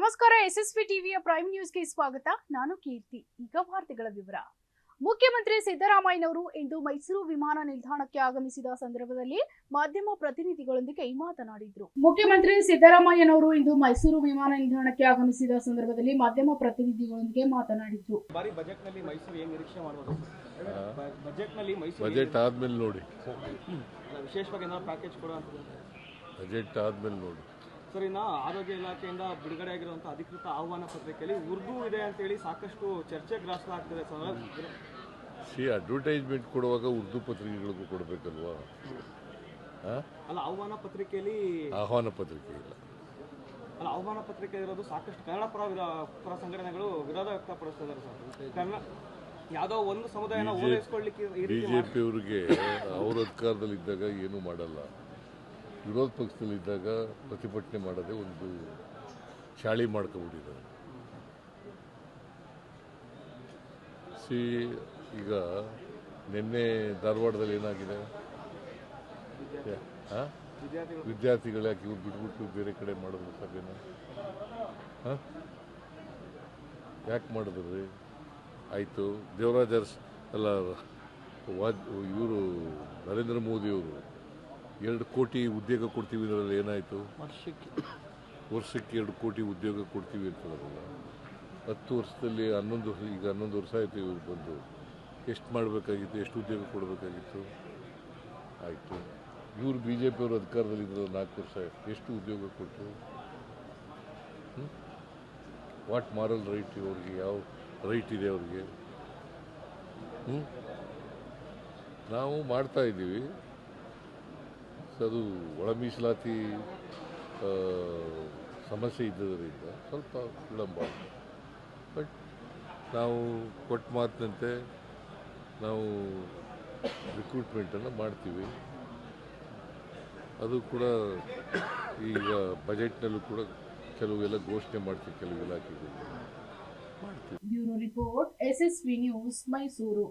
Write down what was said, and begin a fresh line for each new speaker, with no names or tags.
ನಮಸ್ಕಾರ. ಎಸ್ಎಸ್ವಿ ಟಿವಿಯ ಪ್ರೈಮ್ ನ್ಯೂಸ್ಗೆ ಸ್ವಾಗತ. ನಾನು ಕೀರ್ತಿ. ಈಗ ವಾರ್ತೆಗಳ ವಿವರ. ಮುಖ್ಯಮಂತ್ರಿ ಸಿದ್ದರಾಮಯ್ಯನವರು ಇಂದು ಮೈಸೂರು ವಿಮಾನ ನಿಲ್ದಾಣಕ್ಕೆ ಆಗಮಿಸಿದ ಸಂದರ್ಭದಲ್ಲಿ ಮಾಧ್ಯಮ ಪ್ರತಿನಿಧಿಗಳೊಂದಿಗೆ ಮಾತನಾಡಿದರು. ಮುಖ್ಯಮಂತ್ರಿ ಸಿದ್ದರಾಮಯ್ಯನವರು ಇಂದು ಮೈಸೂರು ವಿಮಾನ ನಿಲ್ದಾಣಕ್ಕೆ ಆಗಮಿಸಿದ ಸಂದರ್ಭದಲ್ಲಿ ಮಾಧ್ಯಮ ಪ್ರತಿನಿಧಿಗಳೊಂದಿಗೆ ಮಾತನಾಡಿದರು.
ಬಜೆಟ್ನಲ್ಲಿ ಮೈಸೂರು ಏನು ನಿರೀಕ್ಷೆ ಮಾಡಬಹುದು? ಬಜೆಟ್ನಲ್ಲಿ ಮೈಸೂರು
ಬಜೆಟ್ ಆದ್ಮೇಲೆ ನೋಡಿ,
ವಿಶೇಷವಾಗಿ ಏನಾದ್ರು ಪ್ಯಾಕೇಜ್ ಕೊಡುವಂಥದ್ದು
ಬಜೆಟ್ ಆದ್ಮೇಲೆ ನೋಡಿ.
ಸರ್, ಇನ್ನು ಆರೋಗ್ಯ ಇಲಾಖೆಯಿಂದ ಬಿಡುಗಡೆ ಆಗಿರುವಂಥ ಅಧಿಕೃತ ಆಹ್ವಾನ ಪತ್ರಿಕೆಯಲ್ಲಿ ಉರ್ದು ಇದೆ ಅಂತೇಳಿ ಸಾಕಷ್ಟು ಚರ್ಚೆ ಗ್ರಾಸ ಆಗ್ತದೆ ಸರ್.
ಅಡ್ವರ್ಟೈಸ್ಮೆಂಟ್ ಕೊಡುವಾಗ ಉರ್ದು ಪತ್ರಿಕೆಗಳಿಗೂ ಕೊಡಬೇಕಲ್ವಾ?
ಅಲ್ಲ, ಆಹ್ವಾನ ಪತ್ರಿಕೆಯಲ್ಲಿ
ಆಹ್ವಾನ ಪತ್ರಿಕೆ ಇಲ್ಲ.
ಅಲ್ಲ, ಆಹ್ವಾನ ಪತ್ರಿಕೆ ಇರೋದು ಸಾಕಷ್ಟು ಕನ್ನಡ ಪರ ಸಂಘಟನೆಗಳು ವಿರೋಧ ವ್ಯಕ್ತಪಡಿಸ್ತಿದ್ದಾರೆ ಸರ್. ಕನ್ನಡ ಯಾವುದೋ ಒಂದು ಸಮುದಾಯನ ಓಲೈಸ್ಕೊಳ್ಳಿಕ್ಕೆ
ಬಿಜೆಪಿ ಅವರಿಗೆ ಅವ್ರ ಅಧಿಕಾರದಲ್ಲಿದ್ದಾಗ ಏನೂ ಮಾಡಲ್ಲ, ವಿರೋಧ ಪಕ್ಷದಲ್ಲಿದ್ದಾಗ ಪ್ರತಿಭಟನೆ ಮಾಡೋದೇ ಒಂದು ಚಾಳಿ ಮಾಡ್ಕೊಂಡ್ಬಿಟ್ಟಿದ್ದಾರೆ. ಈಗ ನಿನ್ನೆ ಧಾರವಾಡದಲ್ಲಿ ಏನಾಗಿದೆ? ವಿದ್ಯಾರ್ಥಿಗಳು ಯಾಕೆ ಇವ್ರು ಬಿಟ್ಬಿಟ್ಟು ಬೇರೆ ಕಡೆ ಮಾಡಿದ್ರು ಸಭೆನ? ಯಾಕೆ ಮಾಡಿದ್ರಿ? ಆಯಿತು, ದೇವರಾಜ್ ಅಲ್ಲ, ಇವರು ನರೇಂದ್ರ ಮೋದಿಯವರು 2 ಕೋಟಿ ಉದ್ಯೋಗ ಕೊಡ್ತೀವಿ ಅನ್ನೋದ್ರಲ್ಲಿ ಏನಾಯಿತು? ವರ್ಷಕ್ಕೆ 2 ಕೋಟಿ ಉದ್ಯೋಗ ಕೊಡ್ತೀವಿ ಅಂತಂದ್ರಲ್ಲ. 10 ವರ್ಷದಲ್ಲಿ 11 ವರ್ಷ ಆಯಿತು ಇವ್ರು ಬಂದು. ಎಷ್ಟು ಮಾಡಬೇಕಾಗಿತ್ತು? ಎಷ್ಟು ಉದ್ಯೋಗ ಕೊಡಬೇಕಾಗಿತ್ತು? ಆಯಿತು, ಇವರು ಬಿ ಜೆ ಪಿಯವರು ಅಧಿಕಾರದಲ್ಲಿದ್ದರು 4 ವರ್ಷ, ಎಷ್ಟು ಉದ್ಯೋಗ ಕೊಟ್ಟರು? ವಾಟ್ ಮಾರಲ್ ರೈಟ್ ಅವ್ರಿಗೆ? ಯಾವ ರೈಟ್ ಇದೆ ಅವ್ರಿಗೆ? ನಾವು ಮಾಡ್ತಾ ಇದ್ದೀವಿ. ಅದು ಒಳ ಮೀಸಲಾತಿ ಸಮಸ್ಯೆ ಇದ್ದದರಿಂದ ಸ್ವಲ್ಪ ವಿಳಂಬ. ಬಟ್ ನಾವು ಕೊಟ್ಟ ಮಾತಿನಂತೆ ನಾವು ರಿಕ್ರೂಟ್ಮೆಂಟನ್ನು ಮಾಡ್ತೀವಿ. ಅದು ಕೂಡ ಈಗ ಬಜೆಟ್ನಲ್ಲೂ ಕೂಡ ಕೆಲವೆಲ್ಲ ಘೋಷಣೆ ಮಾಡ್ತೀವಿ, ಕೆಲವು ಇಲಾಖೆಗಳು ಮಾಡ್ತೀವಿ.
Bureau report, SSV news, Mysuru.